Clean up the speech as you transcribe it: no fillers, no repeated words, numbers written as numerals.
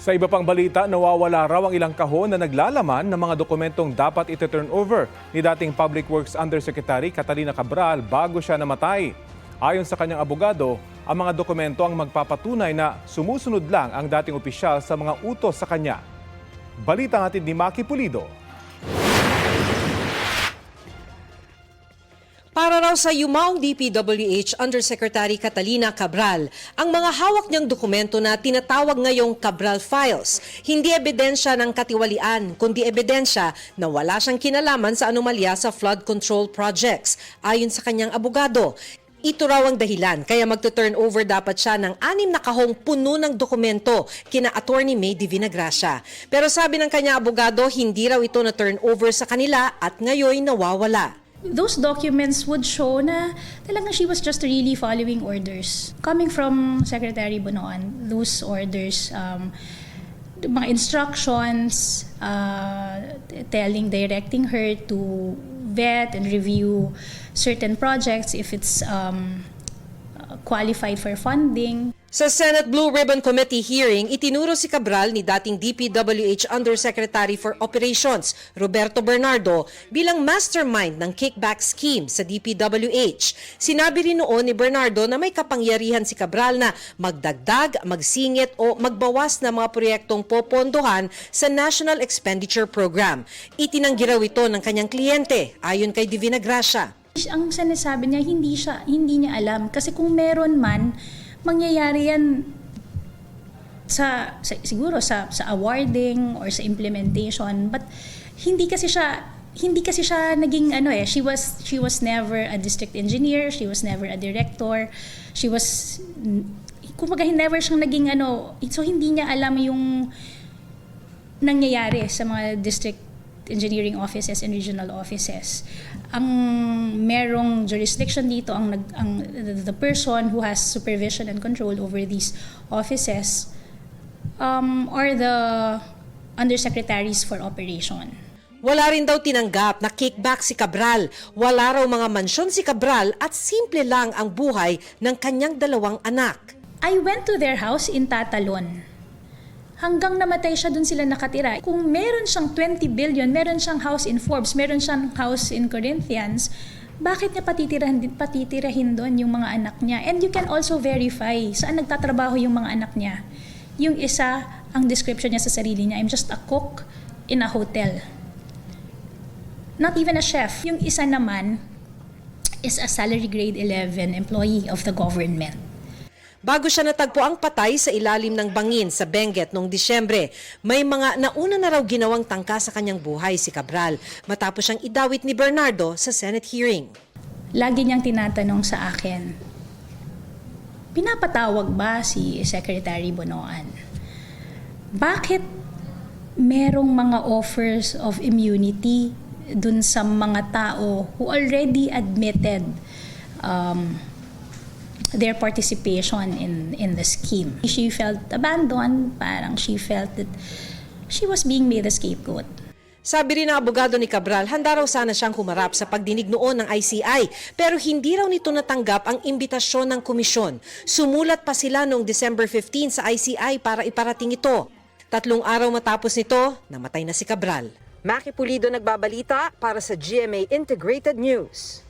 Sa iba pang balita, nawawala raw ang ilang kahon na naglalaman ng mga dokumentong dapat iti-turn over ni dating Public Works Undersecretary Catalina Cabral bago siya namatay. Ayon sa kanyang abogado, ang mga dokumento ang magpapatunay na sumusunod lang ang dating opisyal sa mga utos sa kanya. Balita natin ni Maki Pulido. Para raw sa yumaong DPWH Undersecretary Catalina Cabral, ang mga hawak niyang dokumento na tinatawag ngayong Cabral Files, hindi ebidensya ng katiwalian, kundi ebidensya na wala siyang kinalaman sa anomalya sa flood control projects. Ayon sa kanyang abogado, ito raw ang dahilan kaya magto-turn over dapat siya ng 6 na kahong puno ng dokumento kina Attorney May de Vinagracia. Pero sabi ng kanyang abogado, hindi raw ito na turn over sa kanila at ngayon nawawala. Those documents would show na talagang she was just really following orders. Coming from Secretary Bonoan, those orders, mga instructions, directing her to vet and review certain projects if it's qualified for funding. Sa Senate Blue Ribbon Committee hearing, itinuro si Cabral ni dating DPWH Undersecretary for Operations, Roberto Bernardo, bilang mastermind ng kickback scheme sa DPWH. Sinabi rin noon ni Bernardo na may kapangyarihan si Cabral na magdagdag, magsingit o magbawas na mga proyektong popondohan sa National Expenditure Program. Itinanggi raw ito ng kanyang kliyente, ayon kay de Vinagracia. Ang sinasabi niya, hindi niya alam. Kasi kung meron man, mangyayari yan siguro sa awarding or sa implementation, but hindi kasi siya naging she was never a district engineer, she was never a director, kumbaga never siyang naging so hindi niya alam yung nangyayari sa mga district engineering offices and regional offices. Ang merong jurisdiction dito, the person who has supervision and control over these offices are the undersecretaries for operation. Wala rin daw tinanggap na kickback si Cabral. Wala raw mga mansyon si Cabral at simple lang ang buhay ng kanyang 2 anak. I went to their house in Tatalon. Hanggang namatay siya, dun sila nakatira. Kung meron siyang 20 billion, meron siyang house in Forbes, meron siyang house in Corinthians, bakit niya patitirahin doon yung mga anak niya? And you can also verify saan nagtatrabaho yung mga anak niya. Yung isa, ang description niya sa sarili niya, I'm just a cook in a hotel. Not even a chef. Yung isa naman is a salary grade 11 employee of the government. Bago siya natagpo ang patay sa ilalim ng bangin sa Benguet noong Disyembre, may mga nauna na raw ginawang tangka sa kanyang buhay si Cabral matapos siyang idawit ni Bernardo sa Senate hearing. Lagi niyang tinatanong sa akin, pinapatawag ba si Secretary Bonoan? Bakit merong mga offers of immunity dun sa mga tao who already admitted their participation in the scheme? She felt abandoned, parang she felt that she was being made a scapegoat. Sabi rin ng abogado ni Cabral, handa raw sana siyang humarap sa pagdinig noon ng ICI pero hindi raw nito natanggap ang imbitasyon ng komisyon. Sumulat pa sila noong December 15 sa ICI para iparating ito. 3 araw matapos nito, namatay na si Cabral. Maki Pulido nagbabalita para sa GMA Integrated News.